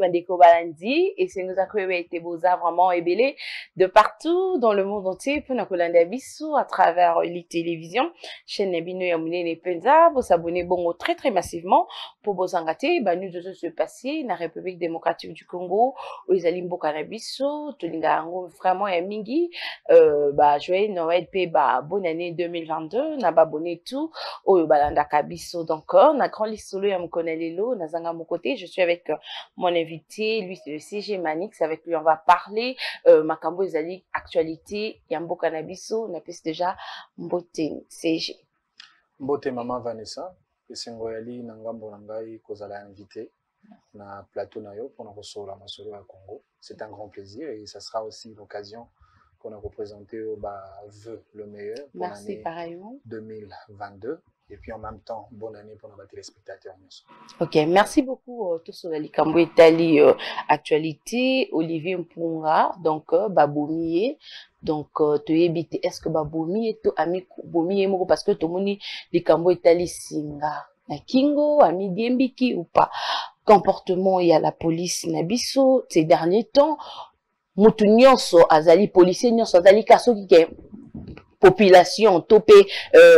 Bandeko Balandi, et c'est nous avons été vraiment ébélés de partout dans le monde entier pour nous Kolanda Bissou à travers les télévisions. Chaîne Nebino Yamoune Penza, vous abonnez bon très très massivement pour vous engager. Nous devons se passer dans la République démocratique du Congo, où ils allaient beaucoup à Bissou, tout le monde vraiment est mingi. Joyeux Noël, bonne année 2022, n'a pas abonné tout, au Balanda Kabiso donc, na grand listolo ya Mkonelelo, na zanga mon côté, je suis avec mon invité, lui c'est le CG Manix, avec lui on va parler, Makambo Ezali, actualité, Yambo Cannabiso, na piste déjà, Mbote CG. Mbote Maman Vanessa, Esengoyali, Nangambo Nangai, Kozala invité, na plateau Nayo, pour nous recevoir la Masolo à Congo. C'est un grand plaisir et ça sera aussi l'occasion pour nous représenter au vœu le meilleur pour l'année 2022. Et puis en même temps, bonne année pour nos téléspectateurs. Ok, merci beaucoup. Tout sur la Kambo Italie actualité, Olivier Mpunga, donc Babomiye. Donc, tu es est-ce que Babomiye, tu ami Bomiye moko parce que tout le monde les Kambo Italie singa. Na Kingo, ami Diembiki ou pas. Comportement, il y a la police Nabiso ces derniers temps. Mutu nyonso azali policier nyonso azali kasoki ke population topé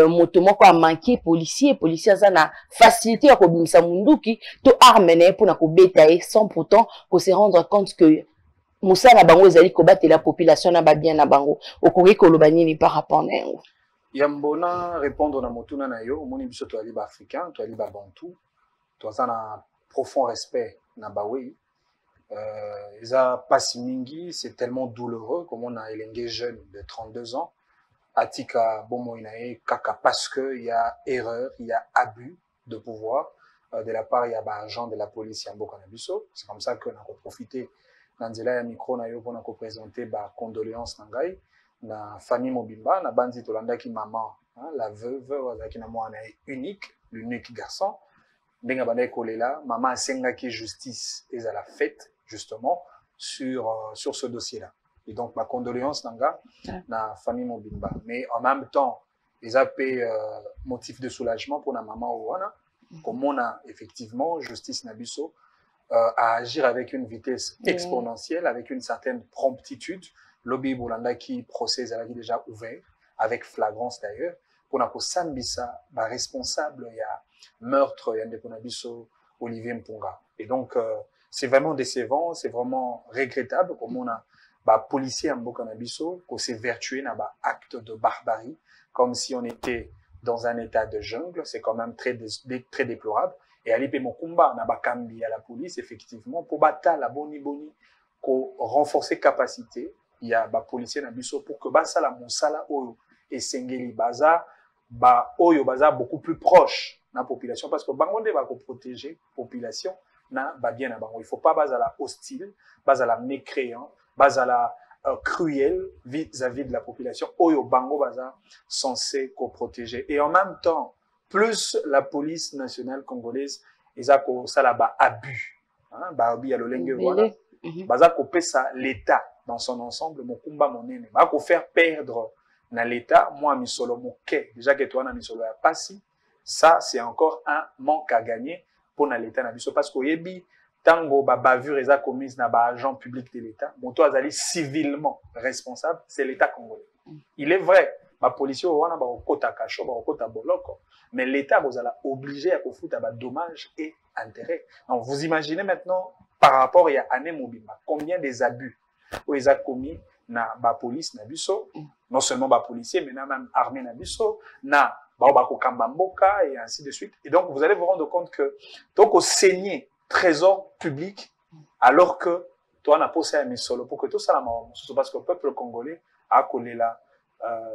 moto moko a manqué policier azana facilité ya kobimisa munduki to armene pour na kobeta sans pourtant ko se rendre compte que musala bango ezali kobatela la population na ba bien na bango okoki koloba nini par rapport na yango. Yambona répondre na motuna na yo moni biso to ali ba africain to ali ba bantu to azana profond respect na bawe. Eza pasi mingi, c'est tellement douloureux comme on a élengé jeune de 32 ans. Atika Bomoinae Kaka parce qu'il y a erreur, il y a abus de pouvoir de la part il y a agent de la police Yambo Kanabiso. C'est comme ça qu'on a profité d'Anzela ya micro na yo pour nous présenter ba condoléances nangai na famille Mobimba na bandi Tolanda ki maman la veuve qui na mwana unique, l'unique garçon. Ndenga banda kolela maman asenga ki justice et à la fête justement sur ce dossier-là. Et donc, ma condoléance nanga na famille Mobimba. Mais en même temps, les AP motif de soulagement pour la maman Ouana, comme on a effectivement justice Nabiso à agir avec une vitesse exponentielle, avec une certaine promptitude. Lobby Boulanda qui procède à la vie déjà ouvert, avec flagrance d'ailleurs, pour na Sambisa, responsable, il y a meurtre, il y a Nabiso, Olivier Mpunga. Et donc, c'est vraiment décevant, c'est vraiment regrettable comme on a policier en Bokanabiso, qu'on s'est vertué dans acte de barbarie, comme si on était dans un état de jungle, c'est quand même très déplorable. Et à l'IP Mokumba, on a Kambi à la police, effectivement, pour battre la boni, pour renforcer capacité, il y a des policiers Nabiso pour que ça la monsala oyo et Sengeli Baza, oyo Baza beaucoup plus proche de la population, parce que Bangonde va protéger la population. Bien il faut pas baser la hostile, baser la mécréant, baser la cruel vis-à-vis de la population. Oyo bango baza censé protéger. Et en même temps, plus la police nationale congolaise, ils ont ça là abus. Abus à l'olenge voilà. Baza ko pesa l'État dans son ensemble, mon kumba monene. Ba ko faire perdre na l'État, moi misolo moke. Déjà que toi na misolo ya pasi, ça c'est encore un manque à gagner pour l'État parce que yebi tango bavure eza commise na agent public de l'État moto azali civilement responsable c'est l'État congolais. Il est vrai ba policier wana ba okota kacho ba okota boloko mais l'État vous allez obligé à foutre ba dommages et intérêts. Donc vous imaginez maintenant par rapport à Ané Mobimba combien des abus où ils ont commis na ba police na biso non seulement ba policier mais même armée na biso na Kambamboka et ainsi de suite. Et donc, vous allez vous rendre compte que, donc, au saigner trésor public, alors que, toi, on a posé à Misolo, pour que tout ça, parce que le peuple congolais a collé là,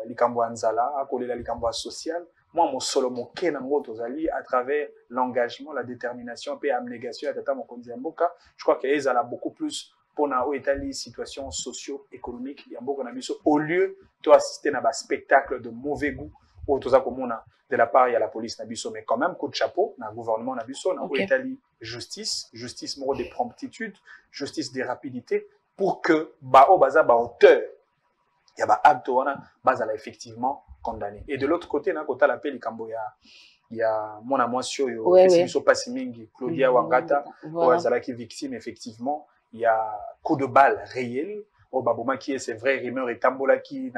l'Ikambo Anzala, a collé là, l'Ikambo social. Moi, mon solo, mon kenango, tozali, à travers l'engagement, la détermination, et l'abnégation, à Tata Mokondiamboka, je crois qu'elle a beaucoup plus pour na Italie, situation socio-économique, au lieu de assister à un spectacle de mauvais goût, ou tout ça comme on a de la part il y a la police nabiso mais quand même coup de chapeau na gouvernement nabiso na Italie justice moro de promptitude justice de rapidité pour que baza hauteur il y a acte wana baza effectivement condamné et de l'autre côté na kota la peli kambo ya il y a mon amoisio Ouais, ouais. Passimingi, Claudia Wangata, Voilà. qui est victime, effectivement. Il y a coup de balle réel. Oh, Baboma qui est, c'est vrai, rumeur et tambola qui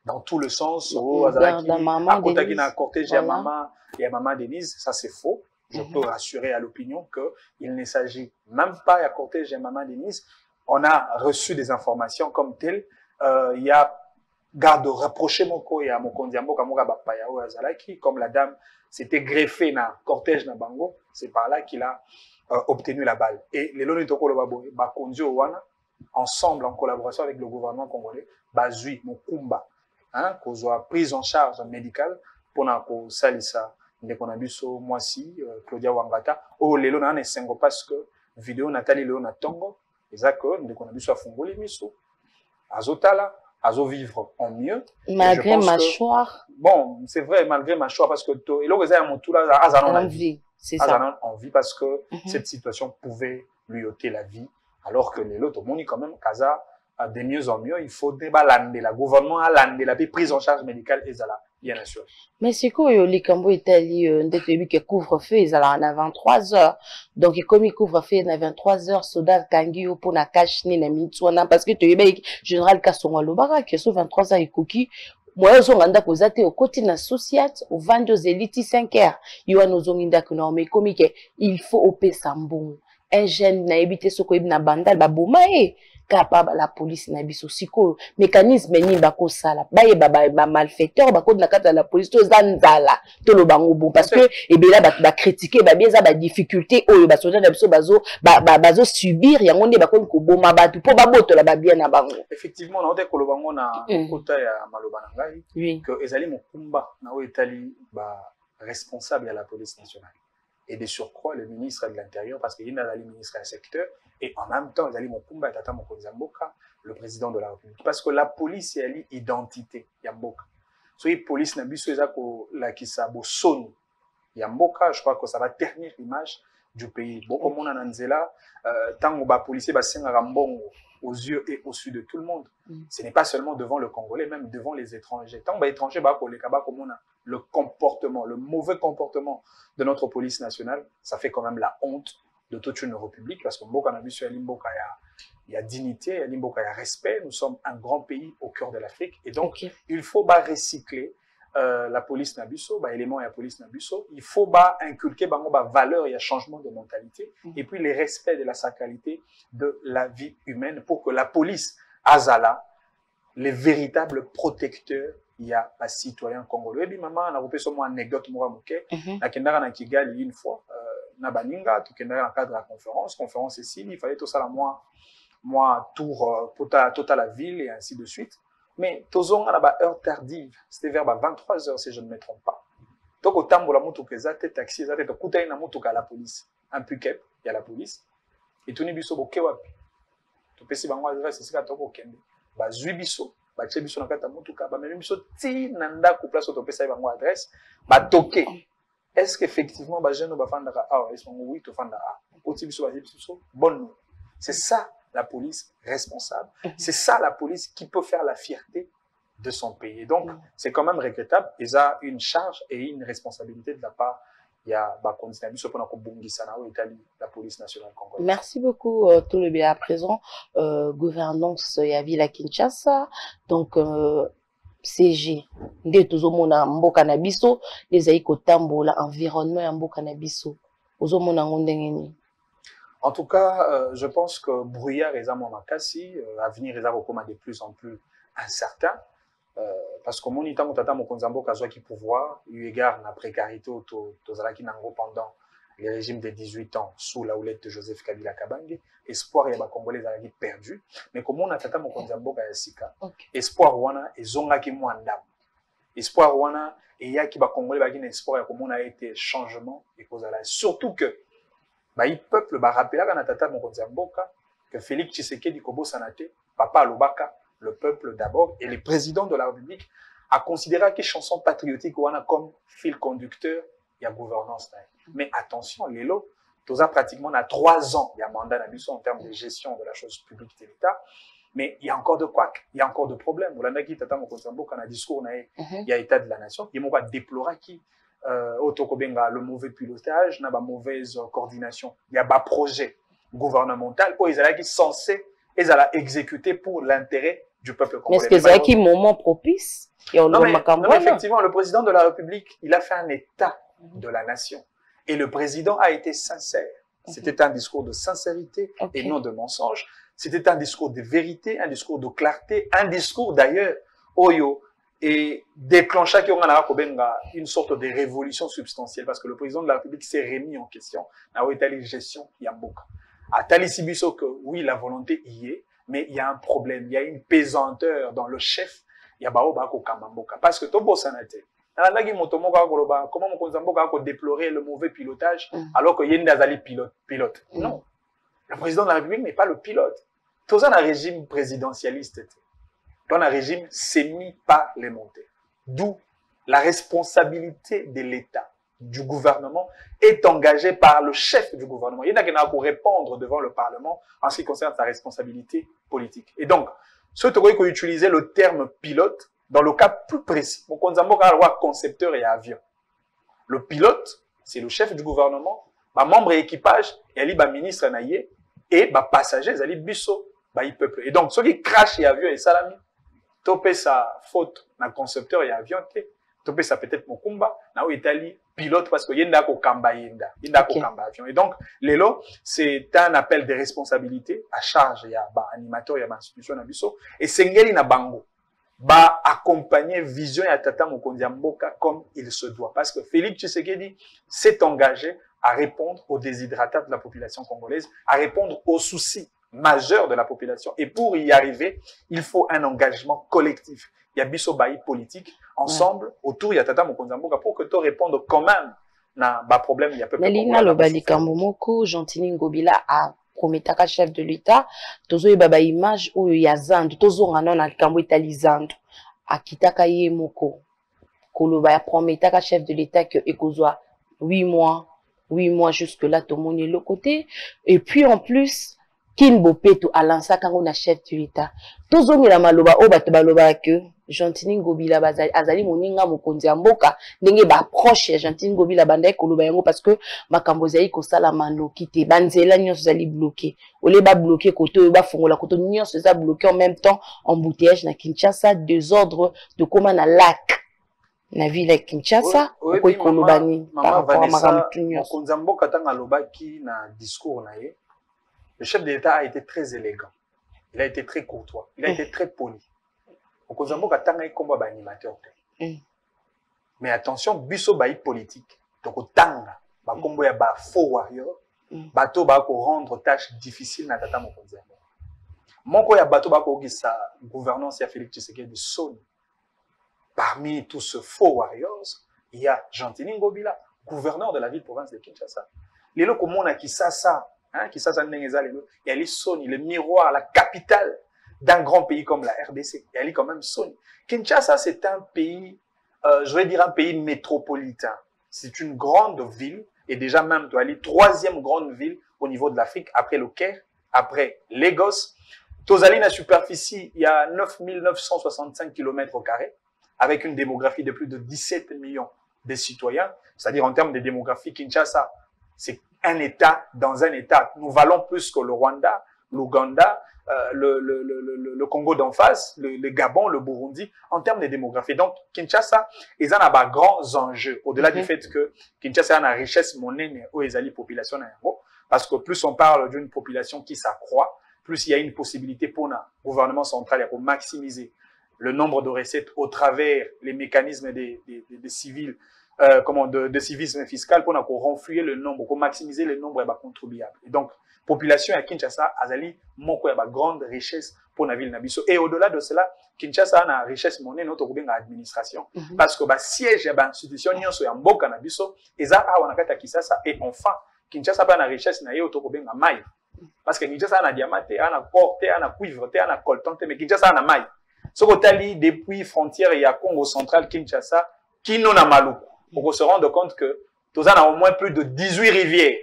dans tout le sens. Oh, Azalaki, à côté qui n'a cortège, il y a maman Denise. Ça, c'est faux. Je peux rassurer à l'opinion qu'il ne s'agit même pas à cortège, il y a maman Denise. On a reçu des informations comme telles. Il y a garde rapproché mon ko ya mokondiambo kamoka bapaya o azalaki comme la dame s'était greffée na cortège na bango, c'est par là qu'il a obtenu la balle. Et les loni tokolo babo bakondio wana ensemble en collaboration avec le gouvernement congolais bazui mokumba hein kozwa prise en charge médicale pona ko salisa ndeko na biso mwasi Claudia Wangata o lelo na esengo parce que vidéo natali lelo na tongo ezako ndeko na biso afungoli miso azotala azo vivre en mieux. Malgré mâchoire. Bon, c'est vrai, malgré mâchoire, parce que et là, envie. C'est ça. Envie parce que cette situation pouvait lui ôter la vie, alors que les autres, au monde, quand même, Kaza, de mieux en mieux, il faut déballander. Le gouvernement a landé la prise en charge médicale, et ça, bien sûr. Mais c'est quoi, les Cambo Italie, qui couvre-feu, ils allaient en 23 heures. Donc, comme ils couvre-feu, en 23 heures, soda, kangi, pour na cache, ni na mitsuana, parce que tu es général Kassonga Lobara, qui est sur 23 heures, et cookie. Moi, je suis kozate au côté na associate, au vendre aux élites 5 heures. Yoa nos onginda que non, mais comme il faut opé sambon. Un jeune na évité ce qu'on na bandal, baboma, capable la police na biso siko mécanisme ni bako sala baye ba malfaiteur bako na kata la police to zanzala to lo bango bon parce que et bien là ba critiquer ba bieza ba difficulté oyo ba soda na biso bazo subir yango nde bako ko boma batu po ba boto la ba bien na bango. Effectivement na ote ko lo bango na kota ya maloba na ngai que ezali mokumba na o etali ba responsable à la police nationale. Et de surcroît, le ministre de l'Intérieur, parce qu'il y a le ministre du secteur, et en même temps, il y a le président de la République. Parce que la police, il y a l'identité. Il y a la police, il y a je crois que ça va ternir l'image du pays. Beaucoup de monde tant que les policiers aux yeux et au sud de tout le monde. Ce n'est pas seulement devant le Congolais, même devant les étrangers. Tant que les étrangers, le comportement, le mauvais comportement de notre police nationale, ça fait quand même la honte de toute une république, parce que il y a dignité, il y a respect, nous sommes un grand pays au cœur de l'Afrique, et donc il faut recycler la police Nabuso, élément et la police Nabuso, il faut inculquer valeur et changement de mentalité, et puis le respect de la sacralité de la vie humaine pour que la police Azala, les véritables protecteurs, il y a un citoyen congolais. Et puis maman, on a repéré une anecdote na kendara na Kigali une fois, na baninga, tu kendara dans le cadre de la conférence ici, il fallait tout ça la moi tour pour toute la ville et ainsi de suite. Mais tozonga na ba heure tardive, c'était vers 23 h si je ne me trompe pas. Donc au tambola mutuka ezate taxi ezate to kutai na mutuka la police, un pick-up, il y a la police. Et tuni biso boke wapi. To pesi bango adresse sika to ko kende. Ba zui biso batie biso na kata mutuka ba memi biso ti na ndako place to pesa bango adresse ba toke. Est-ce qu'effectivement ba jeune ba fandaka ah est-ce qu'on oui to fanda ah. Oti biso ba biso bonne. C'est ça la police responsable. C'est ça la police qui peut faire la fierté de son pays. Et donc, c'est quand même regrettable. Ils ont une charge et une responsabilité de la part. Il y a la police nationale congolaise. Merci beaucoup, tout le bien à présent. Gouvernance, il y a Villa Kinshasa. Donc, CG. Nde tozomona mboka na biso, les aïko tambola, environnement ya mboka na biso. Ozomona ngondengeni. En tout cas, je pense que brouillard est à mon makasi, avenir est à de plus en plus incertain, parce que mon itango tata mon konzambo kazwa qui pouvoir, eu égard à la précarité tozalaki nango pendant les régimes de 18 ans sous la houlette de Joseph Kabila Kabange, espoir ya ba congolais zalaki perdu, mais comme on a tata mon konzambo kayasika, espoir wana ezongaki mwandam. Espoir wana et ya ki ba congolais ba gina espoir ya comme on a été changement et kozala surtout que il peuple rappela que Félix Tshisekedi Kobo Sanate, Papa Alobaka, le peuple d'abord, et le président de la République, a considéré que chanson patriotique comme fil conducteur, il y a gouvernance. Mais attention, Lélo, tu as pratiquement 3 ans, il y a mandat en termes de gestion de la chose publique de l'État, mais il y a encore de quoi, il y a encore de problèmes. Vous l'avez dit, il y a un discours, il y a l'état de la nation, il y a déplorer qui le mauvais pilotage, na ba mauvaise coordination. Il y a un projet gouvernemental où ils sont censés exécuter pour l'intérêt du peuple congolais. Mais est-ce que c'est un moment propice? Non, mais effectivement, le président de la République, il a fait un état de la nation. Et le président a été sincère. C'était un discours de sincérité et non de mensonge. C'était un discours de vérité, un discours de clarté, un discours d'ailleurs, Oyo, et déclencha une sorte de révolution substantielle parce que le président de la République s'est remis en question. Dans la gestion, il y a beaucoup. À Talisibiso que oui, la volonté y est, mais il y a un problème, il y a une pesanteur dans le chef. Il y a Baobako Kamamboka. Parce que Tobo Sanate, comment Mokonzamboka a déploré le mauvais pilotage alors que Yendazali pilote. Non. Le président de la République n'est pas le pilote. Tout ça, un régime présidentialiste. Dans un régime semi-parlementaire. D'où la responsabilité de l'État, du gouvernement, est engagée par le chef du gouvernement. Il y en a qui n'a qu'à répondre devant le Parlement en ce qui concerne sa responsabilité politique. Et donc, ce qu'il faut utiliser le terme pilote dans le cas plus précis. Mon concepteur et avion. Le pilote, c'est le chef du gouvernement, membre et équipage, et les ministre naïe, et passagers, les busso, peuple. Et donc, ceux qui crachent et avion et salami, topé sa faute dans le concepteur et avion, topé sa peut-être Mokumba, na Italie, pilote parce que yenda ko kamba yenda ko kamba avion. Et donc, lelo, c'est un appel de responsabilité à charge, il y a animateur, il y a institution na biso, et sengeli na bango. Accompagner vision et Tata Mokonzi Mboka comme il se doit. Parce que Félix Tshisekedi s'est engagé à répondre aux déshydratats de la population congolaise, à répondre aux soucis majeurs de la population. Et pour y arriver, il faut un engagement collectif. Il y a biso baï politique, ensemble, autour, il y a Tata Mokonzi Mboka pour que tu répondes quand même à un problème. Il y a peu Nalina Lobali Kambomoko, Gentini Ngobila a prometaka chef de l'État, tozo yeba image oyo ya zandu, tozo ngana na likambo etali zandu, akitaka ye moko, koloba ya prometaka chef de l'État que ekozwa 8 mois jusque là, tout le monde est le côté, et puis en plus, Kin Bopeto a lancé quand on a chef de l'État. Tozo ngela maloba o bato baloba que Gentini Ngobila bazali azali moninga mokonzi ya mboka ndenge ba proche Gentini Ngobila bandai koloba yango parce que makambo zali ko sala manoki te banzela nyonso zali bloqué ole ba bloqué koto ba fongola koto nyonso za bloqué en même temps embouteillage na Kinshasa, désordre de comment na lac na ville ya Kinshasa ko koloba ni par rapport à makambo nyonso mokonzi ya mboka tanga lobaki na discours na ye. Le chef de l'État a été très élégant, il a été très courtois, il a été très poli. Okozamboka tanga ikomba ba animateur. Mais attention, biso ba politique. Donc tanga ba kombo ya ba faux warrior, bato ba ko rendre tâche difficile na tata mokonzi. Moko ya bato ba ko gisa gouvernance ya Félix Tshisekedi Soni. Parmi tous ces faux warriors, il y a Gentini Ngobila, gouverneur de la ville-province de Kinshasa. Lelo komona Kisasa, hein, Kisasa Ndengeza lelo, il y a les Soni, le miroir, la capitale d'un grand pays comme la RDC. Il y a quand même Soni. Kinshasa, c'est un pays, je vais dire un pays métropolitain. C'est une grande ville, et déjà même, tu as les 3e grande ville au niveau de l'Afrique, après le Caire, après Lagos. Tozali na superficie, il y a 9965 km², avec une démographie de plus de 17 millions de citoyens. C'est-à-dire en termes de démographie, Kinshasa, c'est un État dans un État. Nous valons plus que le Rwanda, l'Ouganda, le Congo d'en face, le Gabon, le Burundi, en termes de démographie. Donc, Kinshasa, ils en ont grands enjeux, au-delà du fait que Kinshasa a une richesse monnaie où ils ont une population, parce que plus on parle d'une population qui s'accroît, plus il y a une possibilité pour le gouvernement central pour maximiser le nombre de recettes au travers les mécanismes des civils, de civisme fiscal pour renflouer le nombre, pour maximiser le nombre de contribuables. Et donc, population à Kinshasa azali moko ya ba grande richesse pour la ville nabiso. Et au-delà de cela, Kinshasa a une richesse monnaie notre administration parce que ba siège ya ba institution nyonso ya mboka nabiso eza awa na kata Kinshasa. Et enfin, Kinshasa pa na richesse na yo to kobenga mai parce que Kinshasa a na diamante, a na or, a na cuivre, a na coltan, mais Kinshasa a na mai. Ce que depuis frontière il y a Congo central Kinshasa qui non a maluku. On se rendre compte que tous a au moins plus de 18 rivières.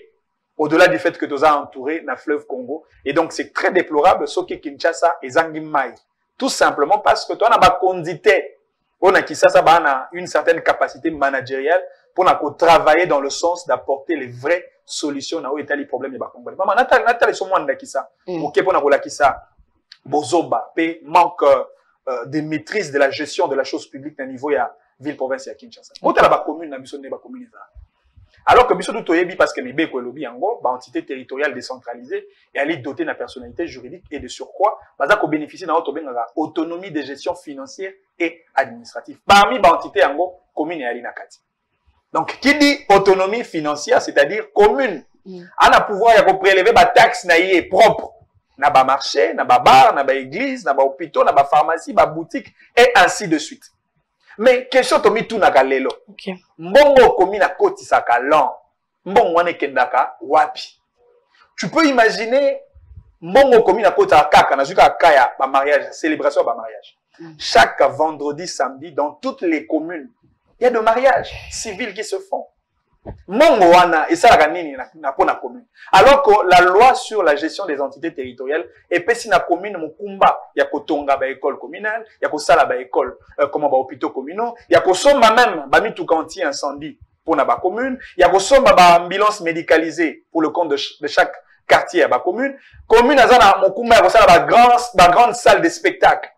Au-delà du fait que tu as entouré le fleuve Congo. Et donc, c'est très déplorable ce qui Kinshasa et Zangimai. Tout simplement parce que tu as condité On a qui ça a une certaine capacité managériale pour travailler dans le sens d'apporter les vraies solutions à où est les problèmes de Congolais. Maman, Nathalie, c'est moi qui ça. Ok, pour la qui ça. Bozoba, manque de maîtrise de la gestion de la chose publique à niveau ya ville province ya Kinshasa. Pour la commune, na biso ne ba commune ça. Alors que biso tout yebi parce que mibé ko lobi yango, ba entité territoriale décentralisée et elle est dotée de personnalité juridique et de surcroît, baza ko bénéficier dans auto benga autonomie de gestion financière et administrative. Parmi ba entité yango, commune ya linakati. Donc qui dit autonomie financière, c'est-à-dire commune, a na pouvoir ya ko prélever ba taxe na yé propre. Na ba marché, na ba bar, na ba église, na ba hôpital, na ba pharmacie, ba boutique, et ainsi de suite. Mais question tomi tout na galelo. Mbongo komi na koti sa kalan. Mbongo wane kendaka wapi. Tu peux imaginer mbongo komi na koti sa kaka, na zuka kaya ba mariage, célébration ba mariage. Chaque vendredi, samedi, dans toutes les communes, il y a des mariages civils qui se font. Mongo wana et ça la nini na pona commune. Alors que la loi sur la gestion des entités territoriales et pesi na commune mukumba ya kotonga ba école communale, ya ko sala ba école comment ba hôpitaux communaux, ya ko somba même ba mitu anti incendie pour na ba commune, ya ko somba ba ambulance médicalisée pour le compte de chaque quartier à ba commune. Commune azana mukumba ya ko sala ba grande salle de spectacle,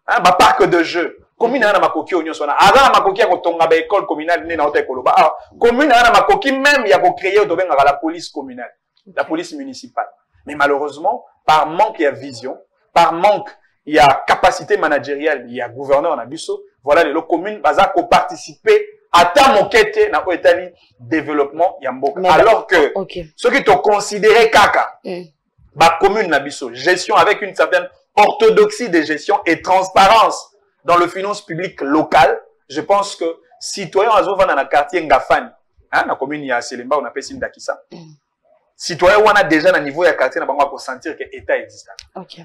hein, ba parc de jeux. Commune ana makoki onyo sona aga makoki ya kotonga ba école communale ni na hôtel koloba commune ana makoki même ya ko créer otobenga la police communale, la police municipale. Mais malheureusement par manque de vision, par manque il y a capacité managériale, il y a gouverneur na biso, voilà les communes baza ko participer à ta moquette na etali développement ya mboka. Alors que ceux qui te considéraient kaka ba commune na biso, gestion avec une certaine orthodoxie de gestion et transparence dans le finance public local, je pense que citoyens azova dans le quartier Ngafani, hein, la commune ya Selemba, on appelle Sindakisa. Citoyens on a déjà dans le niveau ya quartier na bango pour sentir que l'État existe.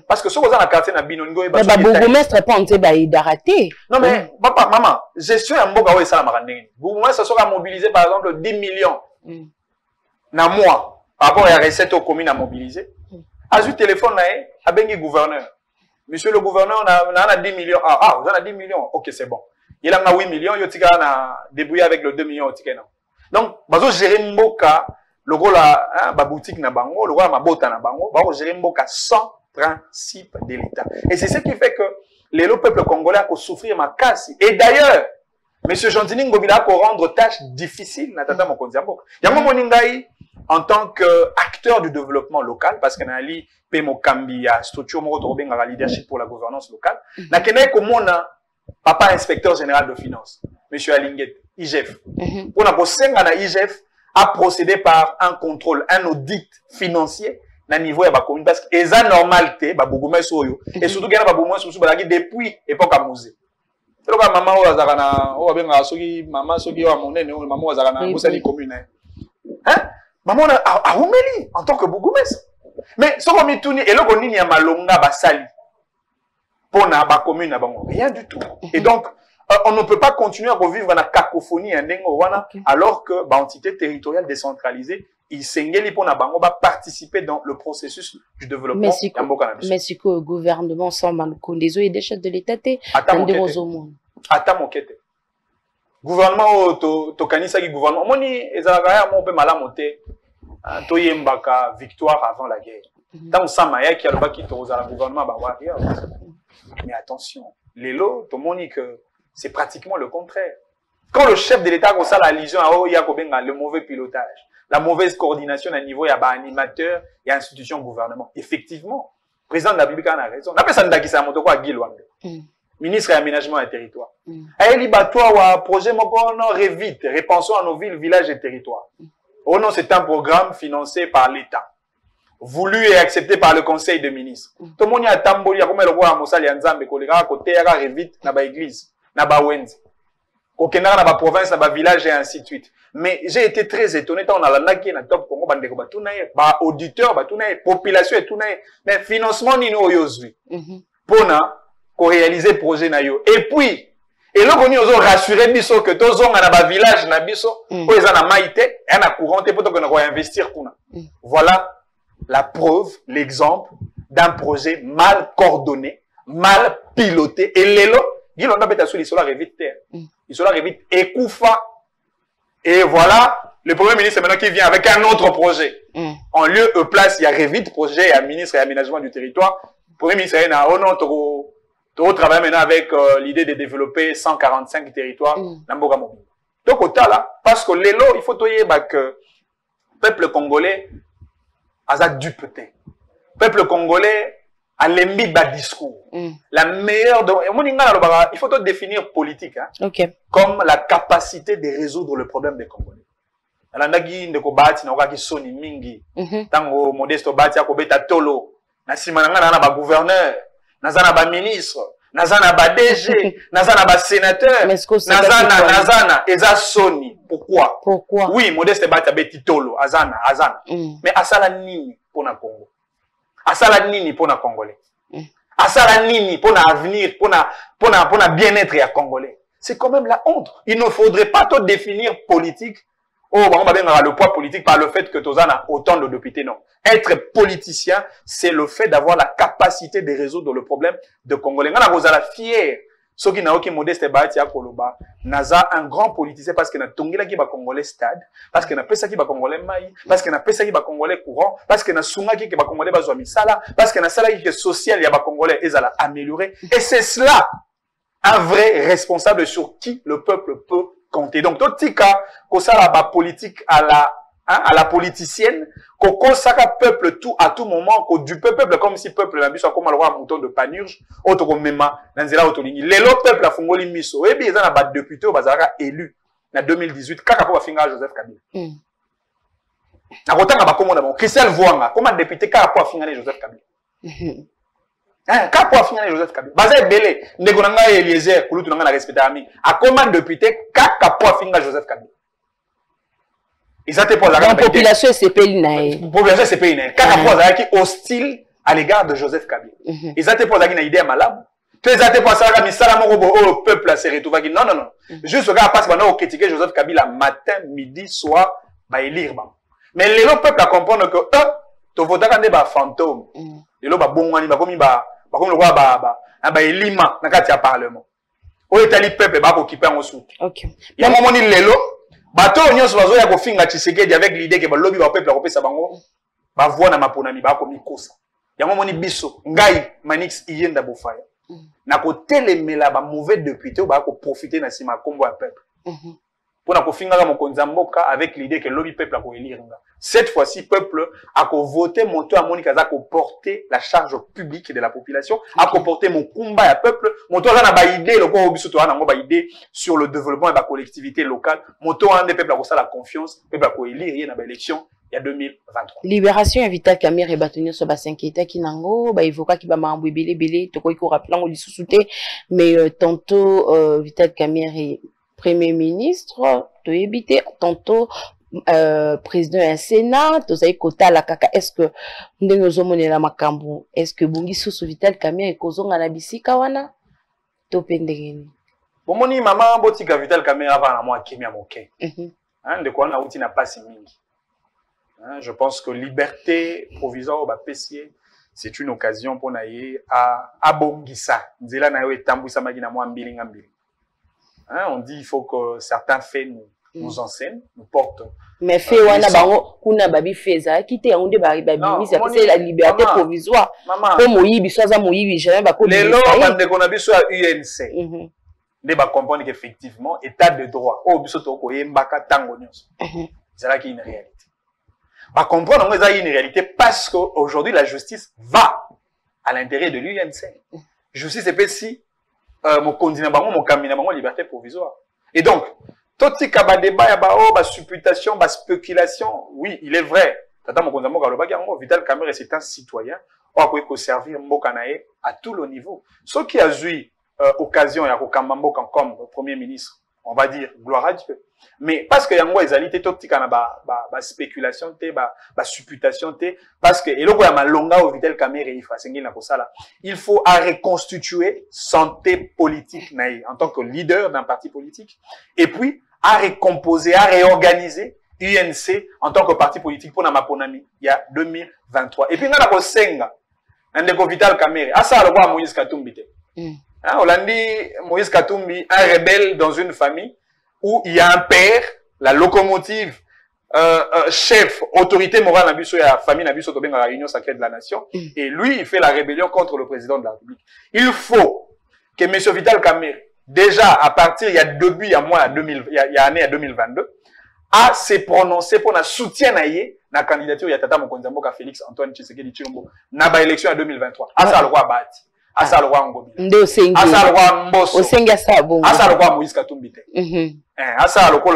Parce que ce qu'on a dans le quartier na Binongo et bah bourgmestre pas on te ba idaraté. Non mais papa maman, gestion ya mboka ouais ça la marandenge. Bourgmestre ça sera mobilisé par exemple 10 millions na mois par rapport à la recette aux communes à mobiliser. Azu téléphone na a bengi gouverneur. Monsieur le gouverneur, on a 10 millions. Ah, vous en avez 10 millions. Ok, c'est bon. Il en a 8 millions, il a débrouillé avec le 2 millions. Donc, bazo gérer mboka, le rôle à la boutique na bango, le rôle à ma bota na bango, bazo gérer mboka sans principe de l'État. Et c'est ce qui fait que les peuples congolais ont souffrir ma casse. Et d'ailleurs, monsieur Jantini Ngobila a rendre tâche difficile na tata mokonzi mboka. Yango moningai en tant qu'acteur du développement local, parce que na ali Pemo Kambi ya structure moko to benga leadership pour la gouvernance locale, na kenai ko mona papa inspecteur général de finances, monsieur Alinget, IGF. Pour na kosenga na IGF a procédé par un contrôle, un audit financier na niveau ya ba commune parce que eza normalité ba bourgmestre oyo et surtout gana ba bourgmestre musu balaki depuis époque à Mosé. Donc maman o azaka na o benga soki maman soki o monene o maman o azaka na bosali commune. Hein? Maman a humeli en tant que bourgmestre. Mais ce qu'on met tout et là on y a malonga basali pour na ba commune na bango rien du tout. Et donc on ne peut pas continuer à revivre dans la cacophonie alors que ba entité territoriale décentralisée il s'engage pour na bango ba participer dans le processus du développement. Mais si que le gouvernement semble condeso et des chefs de l'État attends mon quête. Gouvernement to kanisa ki gouvernement moni ezalaka mon pe malamote. Toyembaka victoire avant la guerre. Dans Samaya qui a le baki to za gouvernement ba wa. Mais attention, les lots to moni que c'est pratiquement le contraire. Quand le chef de l'État a ça la liaison il y a le mauvais pilotage, la mauvaise coordination à niveau il y a ba animateur, il y a institution gouvernement. Effectivement, président de la République a raison. Na pesa ndaki sa moto kwa Gilwambe. Ministre de l'aménagement et territoire. Aeli batwa wa projet moko non revite, repensons à nos villes, villages et territoires. Oh non, c'est un programme financé par l'État, voulu et accepté par le Conseil de ministres. Tout le monde a tamboli, comme le roi Moussa Lianzambe, kolega côté ara revite na ba église, na ba wenzi. Kokena na ba province, na ba village et ainsi de suite. Mais j'ai été très étonné quand on a la naki na top Congo bandeko ba tunaye, ba auditeur ba tunaye, population et tunaye, mais financement ni no yozui. Pona ko réaliser projet na yo. Et puis et là, on a rassuré biso que tous on a un village na biso, où ils ont na maïté, et na couranté pour qu'on va investir pour nous. Voilà la preuve, l'exemple d'un projet mal coordonné, mal piloté. Et l'élo, Guilonda beta sous l'isola revite terre. L'isola revite ekoufa. Et voilà, le premier ministre maintenant qui vient avec un autre projet. En lieu et place, il y a revite projet, il y a ministre et aménagement du territoire. Le premier ministre est là, on travaille maintenant avec l'idée de développer 145 territoires dans Mboka Mobile. Donc, au là, parce que l'élo, il faut que le peuple congolais a dupeté. Le peuple congolais a l'embi bas discours. La meilleure. Il faut définir politique comme la capacité de résoudre le problème des Congolais. Alandagi ndeko bati na okaki soni mingi. Tango Modesto bati akobeta tolo. Na simananga na ba gouverneur, na zana ba ministre, na zana ba DG, na zana ba sénateur, na zana eza soni. Pourquoi? Oui, Modeste bati abeti tolo, azana. Mais asala nini pona Congo? Asala nini pona Congolais? Asala nini pona avenir, pona bien-être ya Congolais? C'est quand même la honte. Il ne faudrait pas tout définir politique. Oh, on va le poids politique par le fait que Tozan a autant de députés, non. Être politicien, c'est le fait d'avoir la capacité de résoudre le problème de Congolais. On a la fière. Ceux qui n'ont aucun modeste bâti à Koloba, Naza, un grand politicien parce qu'il a tongé qui va Congolais stade, parce qu'il a pesa qui va Congolais maï, parce qu'il a pesa qui va Congolais courant, parce qu'il a sunga qui va Congolais bazouami sala, parce qu'il a sala qui est social, il y a Congolais, et ça l'a amélioré. Et c'est cela, un vrai responsable sur qui le peuple peut compter. Donc, tout tika, qu'on ça la politique à la politicienne, qu'on consacre peuple tout à tout moment, qu'on du peuple comme si peuple n'a soit comme le roi mouton de panurge, autre comme même dans zéla autolingi. Les autres peuples a fongoli miso. Et bien, ils ont un député au bazara élu en 2018. Kaka pour finir Joseph Kabila. À côté de comment d'abord, Christelle Voanga, comment député kaka pour finir Joseph Kabila. Kaka pour finir Joseph Kabila. Bazé belé, ndegonanga Eliezer, kulutu nanga na respecter ami. À comment député kaka pour finir Joseph Kabila. Ils étaient pour la population CPI. Population CPI. Kaka pour la qui hostile à l'égard de Joseph Kabila. Ils étaient pour la qui n'a idée à malade. Tous les étaient pour ça que Misala Morobo au peuple s'est retrouvé. Non, non, non. Juste le gars passe pendant critiquer Joseph Kabila matin, midi, soir, bah élire. Mais les autres peuples à comprendre que tu votes quand des fantômes. Les autres bon ani comme le roi bah élima na kati ya parlement. Au Italie peuple bah occuper en sous. OK. Il y a un moment ni lelo bato nyonso bazo ya kofinga Tshisekedi avec l'idée que ba lobby ba peuple akopesa bango ba voix na maponami ba komi kosa. Il y a un moment ni biso ngai Manix Iyenda Bofaya. Na ko telemela ba mauvais député ba ko profiter na sima kombo ya peuple. Pour na ko finga ka mokonza mboka avec l'idée que lobby peuple a ko élire nga. Cette fois-ci peuple a ko voter monto à Monica za ko porter la charge publique de la population, a ko porter mon combat ya peuple, monto za na ba idée le ko obiso to na ngo ba idée sur le développement de la collectivité locale, monto an des peuples a ko ça la confiance, peuple a ko élire na ba élection. Il y a 2023. Libération ya Vital Kamerhe batonyo so ba s'inquiéter ki nango ba evoka ki ba mambo belé to ko ko rappeler ngo lisusuté mais tantôt Vital Kamerhe premier ministre to éviter tantôt président du Sénat to zai kota la kaka est-ce que ndenge zomonela makambo est-ce que bongi susu Vital Kamerhe kozonga na bisika wana to pendengeni bomoni mama botika Vital Kamerhe avant na moi kimia moke hein de quoi na uti na pasi mingi. Je pense que liberté provisoire au Bapessier, c'est une occasion pour naïe à Bongissa. Nzela na yo etambwisa magina mo mbili ngambili. On dit il faut que certains faits nous enseignent, nous portent. Mais fait wana bango kuna babi feza kité onde babi ça c'est la liberté provisoire. Pour moyibi soza moyibi jamais ba ko. Les lois bande qu'on a biso à UNC. Ne ba comprendre qu'effectivement état de droit o biso to ko yembaka tango nyonso. C'est là qu'il y a une réalité. Va comprendre qu'il y a une réalité parce qu'aujourd'hui la justice va à l'intérêt de l'UNC. Justice c'est pas si mon continent mon camin mon liberté provisoire. Et donc tout ce qui débat ba supputation ba spéculation oui il est vrai. Tata mon continent mon Vital Kamerhe c'est un citoyen on a quoi servir mbokanae à tout le niveau. Ce qui a eu occasion ya kokamba mboka comme premier ministre on va dire gloire à Dieu. Mais parce que yango ezalité tout tika na ba spéculation té ba supputation té parce que eloko ya malonga au Vital Kamerhe il faut sengi na kosala il faut à reconstituer santé politique naï en tant que leader d'un parti politique et puis à recomposer à réorganiser UNC en tant que parti politique pour na maponami il y a 2023 et puis ngana ko senga ndeko Vital Kamerhe asa aloko Moïse Katumbi té Hein, on l'a dit, Moïse Katumbi, un rebelle dans une famille où il y a un père, la locomotive, chef, autorité morale Nabiso et la famille Nabiso Tobeng à la Union sacrée de la nation. Et lui, il fait la rébellion contre le président de la République. Il faut que M. Vital Kamerhe, déjà à partir, il y a début, il y a mois, il y a année à 2022, a se prononcé pour un soutien à la candidature de Tata Mokonzi Mboka Félix Antoine Tshisekedi Tshilombo dans l'élection en 2023. Asa le roi Bati, asa le roi Ngobila, asa le roi Mbosso, asa le roi Moïse Katumbi. Asa le roi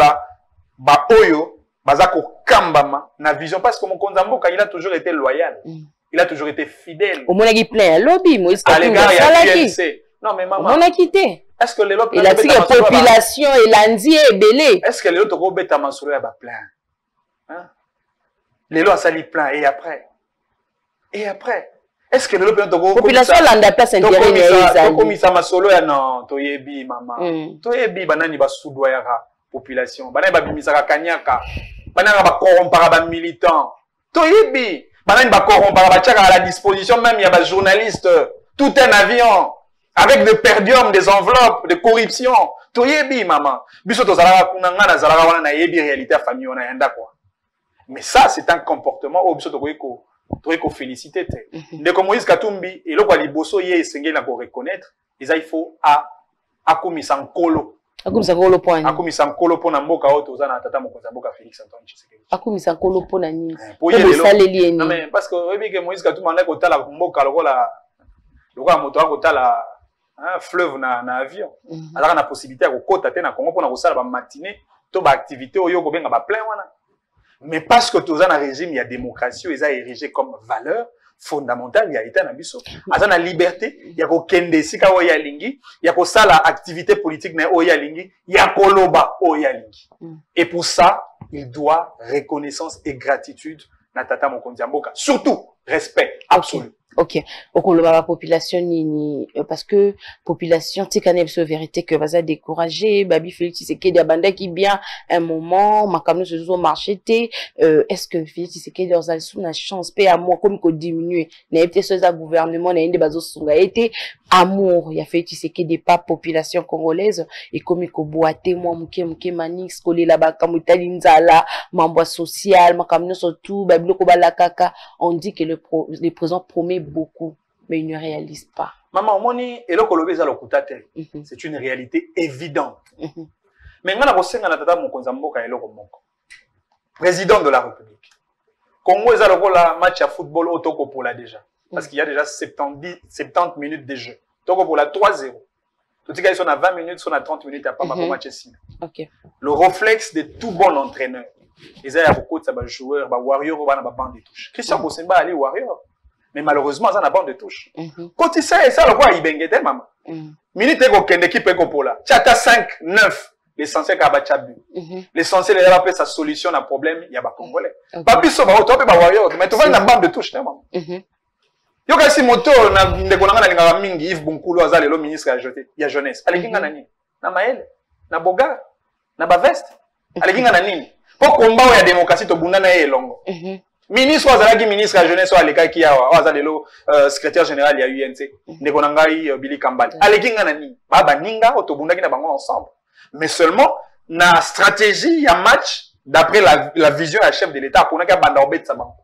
ba oyo bazako kambama na vision parce que Mokonzi Mboka il a toujours été loyal, il a toujours été fidèle. Au moins il plein lobby Moïse Katumbi. À l'égard il y a PLC. Non mais maman. On a quitté. Est-ce que les lots il a dit que la population et l'Andy est belé. Est-ce que les lots ont bêta masolo ya ba plein? Hein? Les lots a sali plein et après? Et après? Est-ce que les lots ont population landa place intérêt ya comme ça masolo ya non toyebi maman. Toyebi banani ba sudwa ya population. Banani ba bimisaka kanyaka. Banani ba corrompre ba militant. Toyebi banani ba corrompre ba tchaka à la disposition même il y a ba journaliste tout un avion. Avec des perdiums, des enveloppes, de corruption. Toyebi, maman. Biso tozalaka kunanga na zalaka wana na yebi réalité famille on a yanda quoi. Mais ça c'est un comportement au biso toyeko féliciter te. Ndeko Moïse Katumbi et loko liboso ye esengeli na ko reconnaître, il faut akomisa nkolo. Akomisa nkolo point. Akomisa nkolo pona mboka oyo tozana Tata Mokonzi Mboka Félix Antoine Tshisekedi. Akomisa nkolo pona nini? Non mais parce que oyebi que Moïse Katumbi anda ko tala mboka lokola moto akotala un fleuve na avion. Alors on a possibilité de côté na Congo pour na sala ba matinée to ba activité oyo ko benga ba plein wana. Mais parce que tous un régime il y a démocratie ils a érigé comme valeur fondamentale il y a état na biso. Azana liberté il y a ko kende sika oya lingi, il y a ko sala activité politique na oya lingi, il y a koloba oya lingi. Et pour ça, il doit reconnaissance et gratitude na Tata Mokonzi Mboka, surtout respect absolu. Ok, au la population ni parce que population tikane biso vérité que va décourager Babi Félix Tshisekedi abanda qui bien un moment makamno se zo marché est-ce que Félix Tshisekedi dans une chance paix amour comme ko diminuer na été ce gouvernement na inde bazo sunga été amour il y a Félix Tshisekedi pas population congolaise et comme ko boité moi muke manix kolé la bakamutali nzala mambo social makamno surtout babilo ko balakaka on dit que le président promet beaucoup, mais il ne réalise pas. Maman, moni eloko lobe za lokutate. C'est une réalité évidente. Mais ngana kosenga na Tata Mokonzi Mboka eloko moko. Président de la République. Congo eza lokola match à football otoko pour la déjà. Parce qu'il y a déjà 70 minutes de jeu. Toko pour la 3-0. Tout cas ils sont à 20 minutes, sont à 30 minutes à pas match ici. OK. Le réflexe de tout bon entraîneur. Ils a beaucoup de ba joueurs, ba warrior ba na ba bande de touche. Christian Bosemba ali warrior. Mais malheureusement, ça n'a pas de touche. Quand il sait ça, le quoi, il bengete, maman. Minute ko kende ki pe ko pola. Tchata 5, 9. L'essentiel ka ba chabu. L'essentiel est là sa solution à problème, il y a ba congolais. Papi so ba auto pe ba warrior, mais tu vas na bande de touche, maman. Yo ka si moto na ndeko na linga mingi Yves Bunkulu azale lo ministre ya jeunesse. Alikinga na nini? Na maele, na boga, na ba veste. Alikinga na nini? Po combat ya démocratie to bunda na elongo. Ministre Wazalaki, ministre de la jeunesse, qui a secrétaire général de l'UNC, Nekonangai Billy Kambal. Alekinga nani, baba ninga, otobunda qui n'a pas ensemble. Mais seulement, na stratégie, un match, d'après la vision à chef de l'État, pour n'a qu'à banda obet sa banque.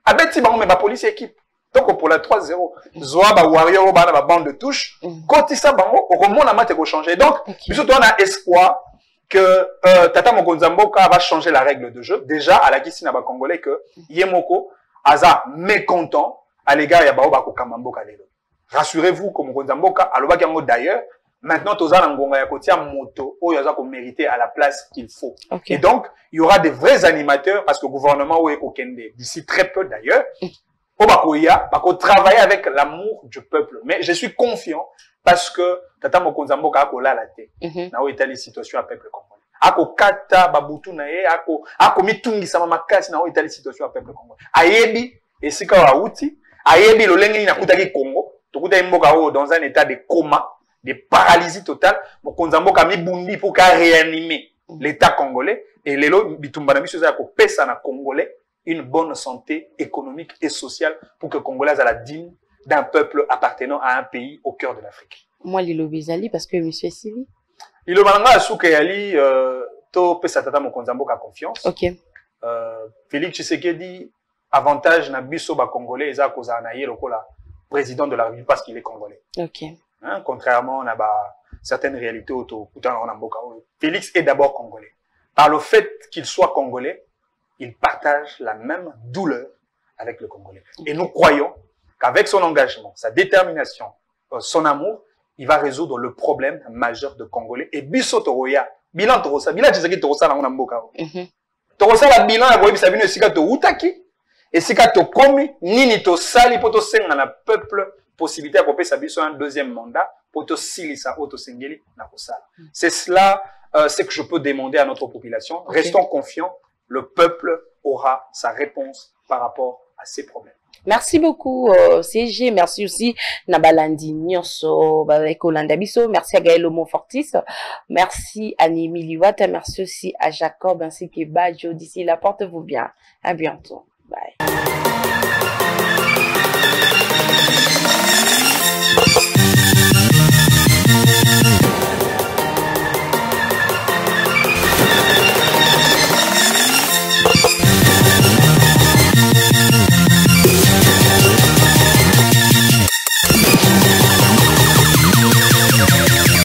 Abet si banque, mais la police équipe. Donc pour la 3-0, Zoa ba warrior ba na bande de touche, quand ça banque, au moment la match est changé. Donc, surtout on a espoir que Tata Mokonzi Mboka va changer la règle de jeu. Déjà, à la Kisina ba Congolais que Yemoko aza mécontent à l'égard ya bao bako Kamamboka lelo. Rassurez-vous que Mokonzi Mboka aloba kango d'ailleurs, maintenant toza na ngonga ya kotia moto oyo aza ko mériter à la place qu'il faut. Et donc, il y aura des vrais animateurs parce que le gouvernement oyo kokende d'ici très peu d'ailleurs, o bakoya bako travailler avec l'amour du peuple. Mais je suis confiant parce que Tata Mokonzi Mboka akola la tête. Na o etali situation à peuple congolais. Ako kata babutu na ye ako mitungisa makasi na o etali situation à peuple congolais. Ayebi esika wa uti, ayebi lolenge na kutaki Congo, tokuta mboka o dans un état de coma, de paralysie totale, Mokonzi Mboka mibundi pour ka réanimer l'état congolais et lelo bitumba na biso za ko pesa na congolais une bonne santé économique et sociale pour que Congolais à la digne d'un peuple appartenant à un pays au cœur de l'Afrique. Moi, Lilo Bizali, parce que monsieur Sili. Lilo Malanga Asuka Yali, to pesa tata mokonzambo ka confiance. Ok. Félix Tshisekedi, avantage na biso ba Congolais, eza koza na ye lokola président de la République parce qu'il est congolais. Ok. Hein, contrairement à certaines réalités autour. Félix est d'abord congolais. Par le fait qu'il soit congolais, il partage la même douleur avec le Congolais. Et nous croyons qu'avec son engagement, sa détermination, son amour, il va résoudre le problème majeur de Congolais. Et biso toroya, bilan torosa, bilan Tshisekedi torosa na mboka. Torosa la bilan ya boyebi sabino esika to utaki, esika to komi, nini to sali poto senga na peuple possibilité à couper sa biso un deuxième mandat poto silisa auto sengeli na kosala. C'est cela ce que je peux demander à notre population. Okay. Restons confiants, le peuple aura sa réponse par rapport à ces problèmes. Merci beaucoup CG, merci aussi Nabalandi Nyonso avec Olanda Biso, merci à Gaël Monfortis, merci à Némi Liwata, merci aussi à Jacob ainsi que Badjo. D'ici là, portez-vous bien, à bientôt, bye.